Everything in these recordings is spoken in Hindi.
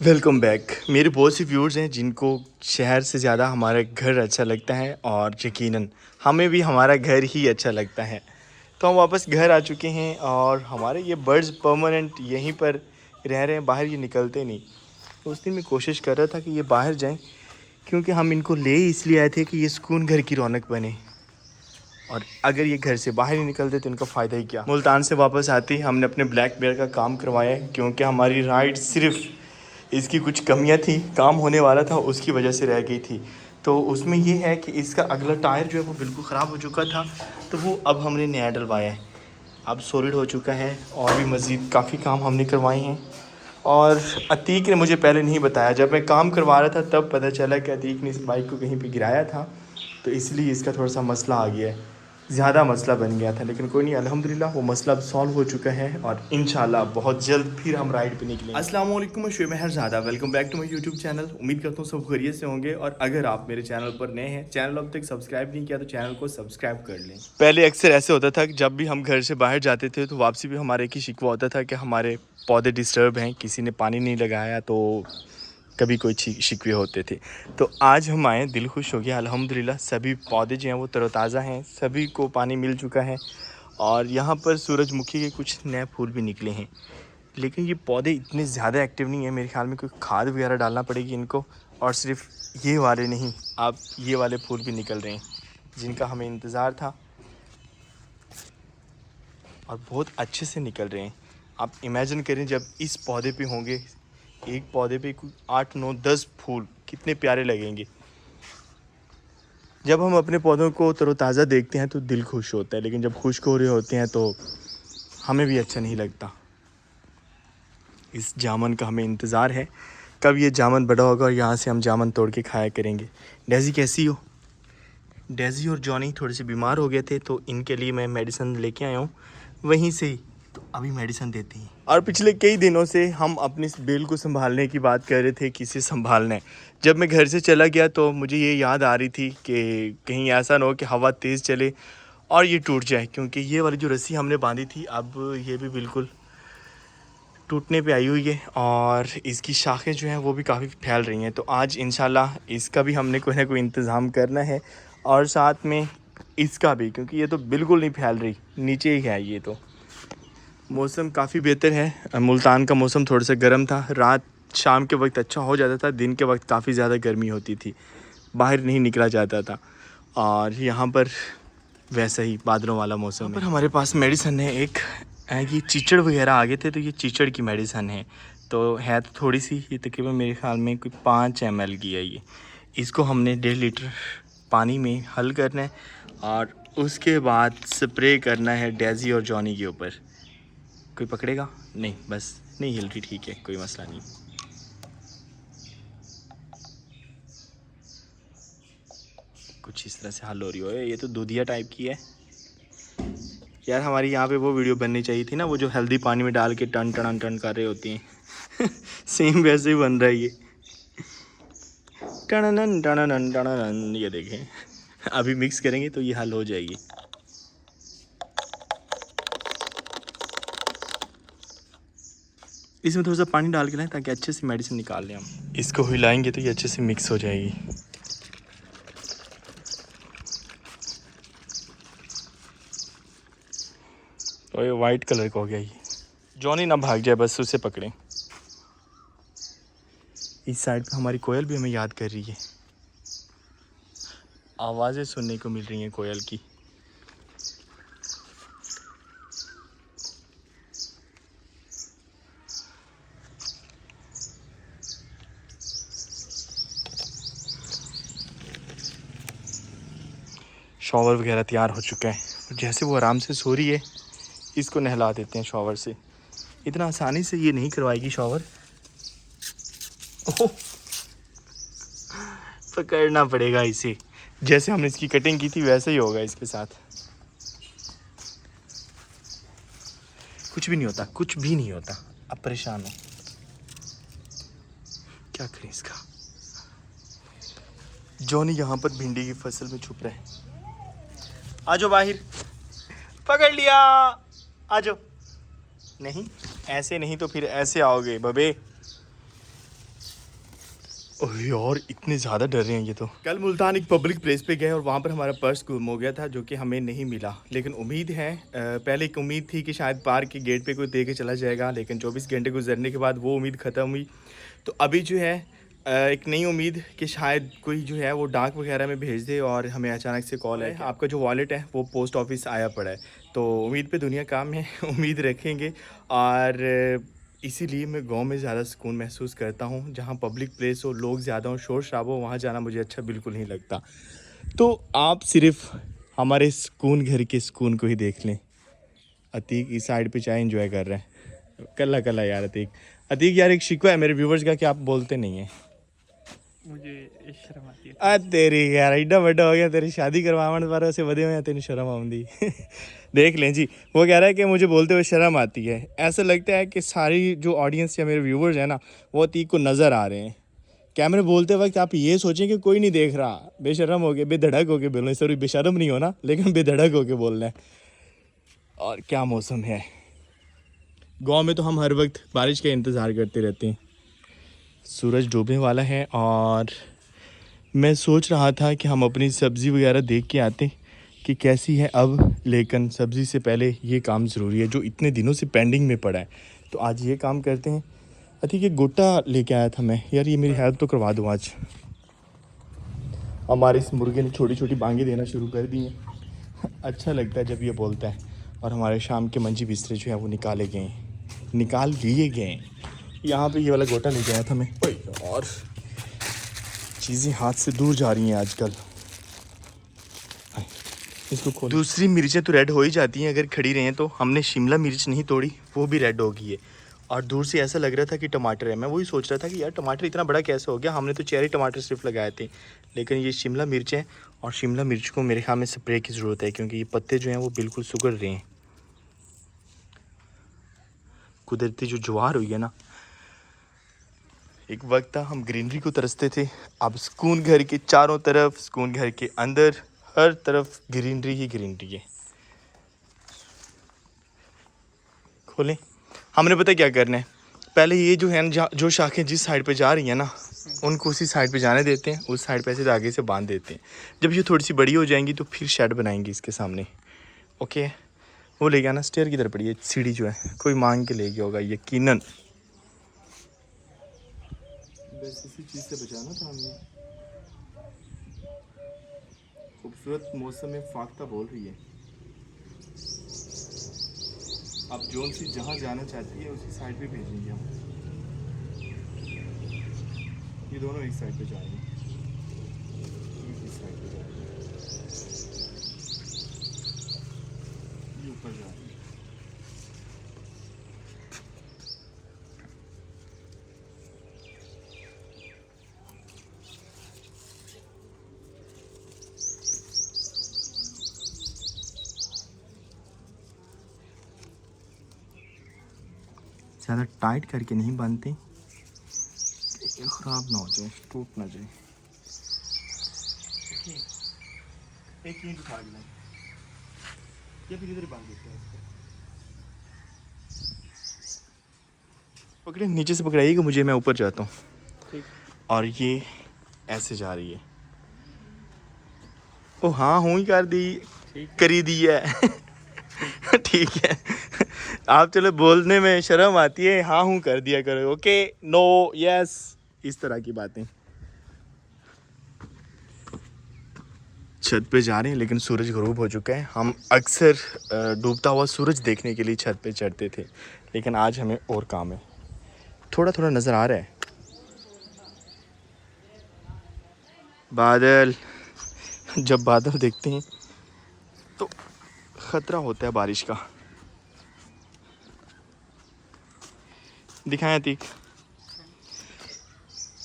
Welcome back. मेरे बहुत से व्यूअर्स हैं जिनको शहर से ज़्यादा हमारा घर अच्छा लगता है और यकीनन हमें भी हमारा घर ही अच्छा लगता है। तो हम वापस घर आ चुके हैं और हमारे ये बर्ड्स परमानेंट यहीं पर रह रहे हैं, बाहर ये निकलते नहीं। तो उस दिन मैं कोशिश कर रहा था कि ये बाहर जाएं, क्योंकि हम इनको ले इसलिए आए थे कि ये सुकून घर की रौनक बने। और अगर ये घर से बाहर ही निकलते तो इनका फ़ायदा ही क्या। मुल्तान से वापस आते ही हमने अपने ब्लैक बेयर का काम करवाया है, क्योंकि हमारी राइड सिर्फ इसकी कुछ कमियां थी, काम होने वाला था उसकी वजह से रह गई थी। तो उसमें ये है कि इसका अगला टायर जो है वो बिल्कुल ख़राब हो चुका था, तो वो अब हमने नया डलवाया है। अब सॉलिड हो चुका है और भी मज़ीद काफ़ी काम हमने करवाए हैं। और अतीक ने मुझे पहले नहीं बताया, जब मैं काम करवा रहा था तब पता चला कि अतीक ने इस बाइक को कहीं पे गिराया था, तो इसलिए इसका थोड़ा सा मसला आ गया है, ज़्यादा मसला बन गया था। लेकिन कोई नहीं, अल्हम्दुलिल्लाह वो मसला अब सॉल्व हो चुका है और इंशाल्लाह बहुत जल्द फिर हम राइड पे निकलेंगे। अस्सलाम वालेकुम, मैं Shoaib Mehrzada, welcome back to my YouTube channel. उम्मीद करता हूँ सब खैरियत से होंगे और अगर आप मेरे चैनल पर नए हैं, चैनल अब तक सब्सक्राइब नहीं किया तो चैनल को सब्सक्राइब कर लें। पहले अक्सर ऐसे होता था कि जब भी हम घर से बाहर जाते थे तो वापसी भी हमारे एक ही शिकवा होता था कि हमारे पौधे डिस्टर्ब हैं, किसी ने पानी नहीं लगाया, तो कभी कोई शिकवे होते थे। तो आज हम आए, दिल खुश हो गया अल्हम्दुलिल्लाह। सभी पौधे जो हैं वो तरोताज़ा हैं, सभी को पानी मिल चुका है और यहाँ पर सूरजमुखी के कुछ नए फूल भी निकले हैं। लेकिन ये पौधे इतने ज़्यादा एक्टिव नहीं है, मेरे ख्याल में कोई खाद वगैरह डालना पड़ेगी इनको। और सिर्फ ये वाले नहीं, अब ये वाले फूल भी निकल रहे हैं जिनका हमें इंतज़ार था और बहुत अच्छे से निकल रहे हैं। आप इमेजिन करें जब इस पौधे पे होंगे, एक पौधे पे 8 9 10 फूल, कितने प्यारे लगेंगे। जब हम अपने पौधों को तरोताज़ा देखते हैं तो दिल खुश होता है, लेकिन जब खुश्क हो रहे होते हैं तो हमें भी अच्छा नहीं लगता। इस जामुन का हमें इंतज़ार है कब ये जामुन बड़ा होगा और यहाँ से हम जामुन तोड़ के खाया करेंगे। डेज़ी कैसी हो? डेज़ी और जॉनी थोड़े से बीमार हो गए थे, तो इनके लिए मैं मेडिसिन लेके आया हूँ वहीं से ही, तो अभी मेडिसिन देते हैं। और पिछले कई दिनों से हम अपनी इस बेल को संभालने की बात कर रहे थे, किसे संभालना है। जब मैं घर से चला गया तो मुझे ये याद आ रही थी कि कहीं ऐसा ना हो कि हवा तेज़ चले और ये टूट जाए, क्योंकि ये वाली जो रस्सी हमने बांधी थी अब ये भी बिल्कुल टूटने पे आई हुई है और इसकी शाखें जो हैं वो भी काफ़ी फैल रही हैं। तो आज इंशाल्लाह इसका भी हमने कोई ना कोई इंतज़ाम करना है और साथ में इसका भी, क्योंकि ये तो बिल्कुल नहीं फैल रही, नीचे ही है ये। तो मौसम काफ़ी बेहतर है। मुल्तान का मौसम थोड़ा सा गर्म था, रात शाम के वक्त अच्छा हो जाता था, दिन के वक्त काफ़ी ज़्यादा गर्मी होती थी, बाहर नहीं निकला जाता था। और यहाँ पर वैसा ही बादलों वाला मौसम है। पर हमारे पास मेडिसन है एक, ये चीचड़ वगैरह आ गए थे तो ये चीचड़ की मेडिसन है। तो है तो थोड़ी सी, ये तकरीबन मेरे ख्याल में कोई 5 ml की है ये। इसको हमने 1.5 लीटर पानी में हल करना है और उसके बाद स्प्रे करना है डेज़ी और जॉनी के ऊपर। कोई पकड़ेगा नहीं, बस नहीं हिल रही, ठीक है, कोई मसला नहीं। कुछ इस तरह से हल हो रही हो। ये तो दूधिया टाइप की है यार। हमारी यहाँ पे वो वीडियो बननी चाहिए थी ना, वो जो हल्दी पानी में डाल के टन टन टन कर रहे होती हैं सेम वैसे ही बन रहा है ये, टन टन टन। ये देखें, अभी मिक्स करेंगे तो ये हल हो जाएगी। इसमें थोड़ा सा पानी डाल के लाएं ताकि अच्छे से मेडिसिन निकाल लें हम। इसको हिलाएंगे तो ये अच्छे से मिक्स हो जाएगी। और ये वाइट कलर का हो गया ये। जॉनी ना भाग जाए, बस उसे पकड़ें। इस साइड पे हमारी कोयल भी हमें याद कर रही है, आवाज़ें सुनने को मिल रही हैं कोयल की। शॉवर वगैरह तैयार हो चुका है, जैसे वो आराम से सो रही है इसको नहला देते हैं शॉवर से। इतना आसानी से ये नहीं करवाएगी शॉवर, ओह पकड़ना पड़ेगा इसे। जैसे हमने इसकी कटिंग की थी वैसे ही होगा इसके साथ। कुछ भी नहीं होता, कुछ भी नहीं होता, अब परेशान हो, क्या करें इसका। जॉनी यहाँ पर भिंडी की फसल में छुप रहे हैं। आ जाओ बाहर, पकड़ लिया, आ जाओ। नहीं ऐसे नहीं तो फिर ऐसे आओगे बबे। ओह यार इतने ज़्यादा डर रहे हैं ये तो। कल मुल्तान एक पब्लिक प्लेस पे गए और वहाँ पर हमारा पर्स गुम हो गया था, जो कि हमें नहीं मिला। लेकिन उम्मीद है, पहले एक उम्मीद थी कि शायद पार्क के गेट पे कोई दे के चला जाएगा, लेकिन 24 घंटे गुजरने के बाद वो उम्मीद ख़त्म हुई। तो अभी जो है एक नई उम्मीद कि शायद कोई जो है वो डाक वगैरह में भेज दे, और हमें अचानक से कॉल है आपका जो वॉलेट है वो पोस्ट ऑफिस आया पड़ा है। तो उम्मीद पे दुनिया काम है उम्मीद रखेंगे। और इसीलिए मैं गांव में ज़्यादा सुकून महसूस करता हूं, जहां पब्लिक प्लेस हो, लोग ज़्यादा हो, शोर शराबा हो, वहां जाना मुझे अच्छा बिल्कुल नहीं लगता। तो आप सिर्फ हमारे सुकून घर के सुकून को ही देख लें। अतीक इस साइड पे चाय एंजॉय कर रहा है, कल्ला कल्ला यार। अतीक अतीक यार एक शिकवा है मेरे व्यूवर्स का कि आप बोलते नहीं हैं। मुझे शर्म आती है। तेरी यार एडा बड़ा हो गया, तेरी शादी करवावन पर से बदे हुए तेन शर्म आउंदी देख लें जी, वो कह रहा है कि मुझे बोलते हुए शर्म आती है। ऐसा लगता है कि सारी जो ऑडियंस या मेरे व्यूवर्स हैं ना, वो अतीक को नज़र आ रहे हैं। कैमरे बोलते वक्त आप ये सोचें कि कोई नहीं देख रहा, बेशर्म हो गए, बेधड़क हो के बोलना है। सॉरी बेशर्म नहीं होना, लेकिन बेधड़क हो के बोलना है। और क्या मौसम है गाँव में, तो हम हर वक्त बारिश का इंतज़ार करते रहते हैं। सूरज डूबने वाला है और मैं सोच रहा था कि हम अपनी सब्ज़ी वगैरह देख के आते कि कैसी है अब, लेकिन सब्ज़ी से पहले ये काम ज़रूरी है जो इतने दिनों से पेंडिंग में पड़ा है। तो आज ये काम करते हैं। अति ये गोटा लेके आया था मैं, यार ये मेरी हेल्प तो करवा दूँ आज। हमारे इस मुर्गे ने छोटी छोटी बांगे देना शुरू कर दी हैं अच्छा लगता है जब ये बोलता है। और हमारे शाम के मंजी बिस्तरे जो है वो निकाल लिए गए। यहाँ पे ये वाला गोटा लेके आया था मैं। और चीज़ें हाथ से दूर जा रही हैं आजकल। इसको खोल। दूसरी मिर्चें तो रेड हो ही जाती हैं अगर खड़ी रहें तो। हमने शिमला मिर्च नहीं तोड़ी, वो भी रेड हो गई है। और दूर से ऐसा लग रहा था कि टमाटर है। मैं वही सोच रहा था कि यार टमाटर इतना बड़ा कैसे हो गया, हमने तो चेरी टमाटर सिर्फ लगाए थे। लेकिन ये शिमला मिर्च है, और शिमला मिर्च को मेरे ख्याल में स्प्रे की ज़रूरत है, क्योंकि ये पत्ते जो हैं वो बिल्कुल सुगड़ रहे हैं। कुदरती जो ज्वार हुई है ना, एक वक्त था हम ग्रीनरी को तरसते थे, अब सुकून घर के चारों तरफ, सुकून घर के अंदर हर तरफ ग्रीनरी ही ग्रीनरी है। खोलें। हमने पता क्या करना है, पहले ये जो है ना, जो शाखें जिस साइड पे जा रही हैं ना, उनको उसी साइड पे जाने देते हैं, उस साइड पे ऐसे आगे से बांध देते हैं। जब ये थोड़ी सी बड़ी हो जाएंगी तो फिर शेड बनाएंगे इसके सामने। ओके, वो ले गया ना, स्टेयर किधर पड़ी है, सीढ़ी जो है कोई मांग के ले गया होगा यकीनन। बस इसी चीज़ से बचाना था हमने। खूबसूरत मौसम में फाख्ता बोल रही है। अब जोन सी जहाँ जाना चाहती है उसी साइड पे भेजेंगे हम। ये दोनों एक साइड पे जा रही हैं, इस साइड पे जा रही है, ये ऊपर जा रही है। ज़्यादा टाइट करके नहीं बांधते, ख़राब ना हो जाए, टूट ना जाए। एक ईंट उठा लें या फिर इधर बांध देते हैं इसको। पकड़े, नीचे से पकड़ाइएगा मुझे, मैं ऊपर जाता हूँ। और ये ऐसे जा रही है। ओ हाँ, हूँ ही कर दी, करी दी है ठीक है आप चलो, बोलने में शर्म आती है, हाँ हूँ कर दिया करो, ओके नो यस, इस तरह की बातें। छत पे जा रहे हैं, लेकिन सूरज ग़रूब हो चुका है। हम अक्सर डूबता हुआ सूरज देखने के लिए छत पे चढ़ते थे, लेकिन आज हमें और काम है। थोड़ा थोड़ा नज़र आ रहा है बादल। जब बादल देखते हैं तो ख़तरा होता है बारिश का। दिखाएं अतीक,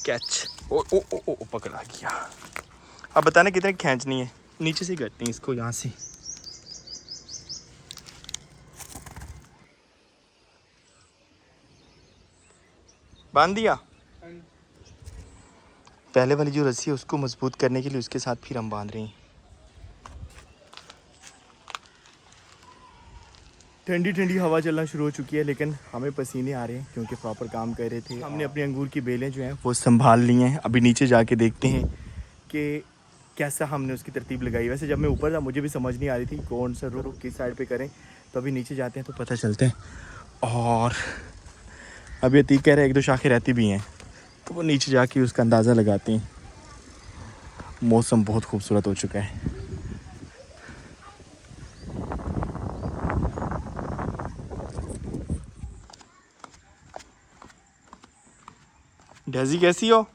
कैच। ओ ओ ओ ओ पकड़ा गया। अब बताना कितने खींचनी है, नीचे से करते हैं इसको, यहाँ से। बांध दिया। पहले वाली जो रस्सी है उसको मजबूत करने के लिए उसके साथ फिर हम बांध रहे हैं। ठंडी ठंडी हवा चलना शुरू हो चुकी है, लेकिन हमें पसीने आ रहे हैं क्योंकि प्रॉपर काम कर रहे थे। हमने अपनी अंगूर की बेलें जो हैं वो संभाल ली हैं। अभी नीचे जाके देखते हैं कि कैसा हमने उसकी तरतीब लगाई। वैसे जब मैं ऊपर था मुझे भी समझ नहीं आ रही थी कौन सा रुख किस साइड पे करें, तो अभी नीचे जाते हैं तो पता चलता है। और अभी अतीक कह रहे हैं 1-2 शाखें रहती भी हैं, तो वो नीचे जाके उसका अंदाज़ा लगाते हैं। मौसम बहुत खूबसूरत हो चुका है। डेज़ी कैसी हो?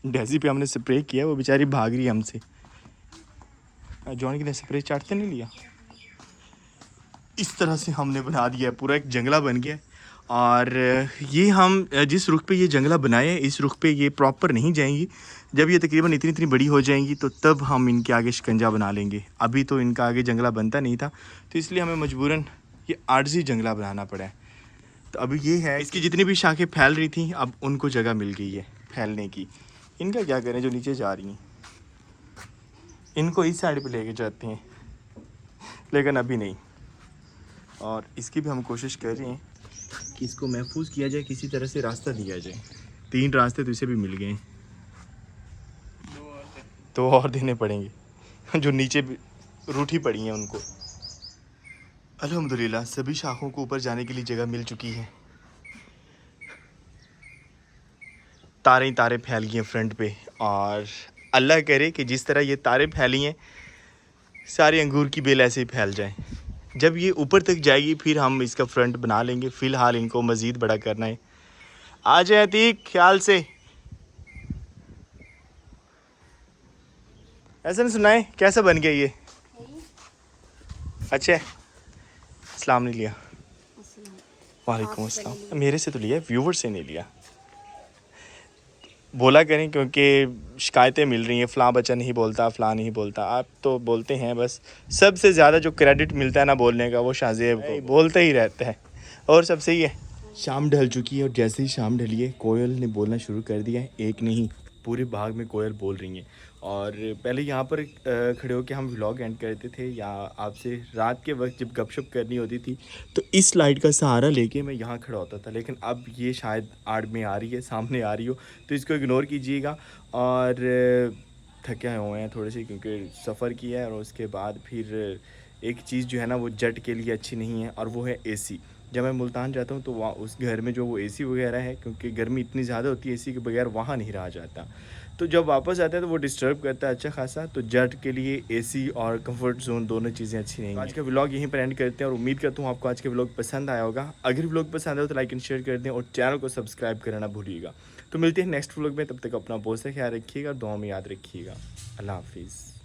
डेज़ी पे हमने स्प्रे किया, वो बेचारी भाग रही है हमसे। जॉन की ने स्प्रे चाटते नहीं लिया। इस तरह से हमने बना दिया है, पूरा एक जंगला बन गया है। और ये हम जिस रुख पे ये जंगला बनाए हैं, इस रुख पे ये प्रॉपर नहीं जाएंगी। जब ये तकरीबन इतनी इतनी बड़ी हो जाएंगी तो तब हम इनके आगे शिकंजा बना लेंगे। अभी तो इनका आगे जंगला बनता नहीं था, तो इसलिए हमें मजबूरन ये आर्जी जंगला बनाना पड़ा है। तो अभी ये है, इसकी जितनी भी शाखें फैल रही थी अब उनको जगह मिल गई है फैलने की। इनका क्या करें जो नीचे जा रही हैं, इनको इस साइड पे लेके जाते हैं, लेकिन अभी नहीं। और इसकी भी हम कोशिश कर रहे हैं कि इसको महफूज किया जाए, किसी तरह से रास्ता दिया जाए। 3 रास्ते तो इसे भी मिल गए हैं, 2 और देने पड़ेंगे जो नीचे रूठी पड़ी हैं उनको। अल्हम्दुलिल्लाह सभी शाखों को ऊपर जाने के लिए जगह मिल चुकी है। तारे ही तारे फैल गई हैं फ्रंट पे, और अल्लाह करे कि जिस तरह ये तारे फैली हैं सारे अंगूर की बेल ऐसे ही फैल जाए। जब ये ऊपर तक जाएगी फिर हम इसका फ्रंट बना लेंगे। फ़िलहाल इनको मज़ीद बड़ा करना है। आ जाए अतीक ख्याल से। ऐसा नहीं सुनाए कैसा बन गया ये? अच्छा सलाम नहीं लिया? वालेकुम अस्सलाम। मेरे से तो लिया, व्यूवर से नहीं लिया। बोला करें क्योंकि शिकायतें मिल रही हैं, फ़लाँ बच्चा नहीं बोलता, फ़लाँ नहीं बोलता। आप तो बोलते हैं, बस सबसे ज़्यादा जो क्रेडिट मिलता है ना बोलने का वो शाहज़ेब को, बोलता ही रहता है। और सब सही है। शाम ढल चुकी है और जैसे ही शाम ढली है कोयल ने बोलना शुरू कर दिया है। एक नहीं पूरे बाग में कोयल बोल रही हैं। और पहले यहाँ पर खड़े होकर हम व्लॉग एंड करते थे, या आपसे रात के वक्त जब गपशप करनी होती थी तो इस लाइट का सहारा लेके मैं यहाँ खड़ा होता था। लेकिन अब ये शायद आड़ में आ रही है, सामने आ रही हो, तो इसको इग्नोर कीजिएगा। और थके हुए हैं थोड़े से क्योंकि सफ़र किया है, और उसके बाद फिर एक चीज़ जो है ना वो जट के लिए अच्छी नहीं है, और वो है एसी। जब मैं मुल्तान जाता हूँ तो वहाँ उस घर में जो वो एसी वगैरह है, क्योंकि गर्मी इतनी ज़्यादा होती है एसी के बगैर वहाँ नहीं रहा जाता। तो जब वापस आता है तो वो डिस्टर्ब करता है अच्छा खासा। तो जट के लिए एसी और कंफर्ट जोन दोनों चीज़ें अच्छी नहीं हैं। आज का व्लॉग यहीं पर एंड करते हैं, और उम्मीद करता हूँ आपको आज का व्लॉग पसंद आया होगा। अगर व्लॉग पसंद आया तो लाइक एंड शेयर कर दें, और चैनल को सब्सक्राइब करना ना भूलिएगा। तो मिलते हैं नेक्स्ट व्लॉग में, तब तक अपना बहुत सा ख्याल रखिएगा, दुआ में याद रखिएगा। अल्लाह हाफिज़।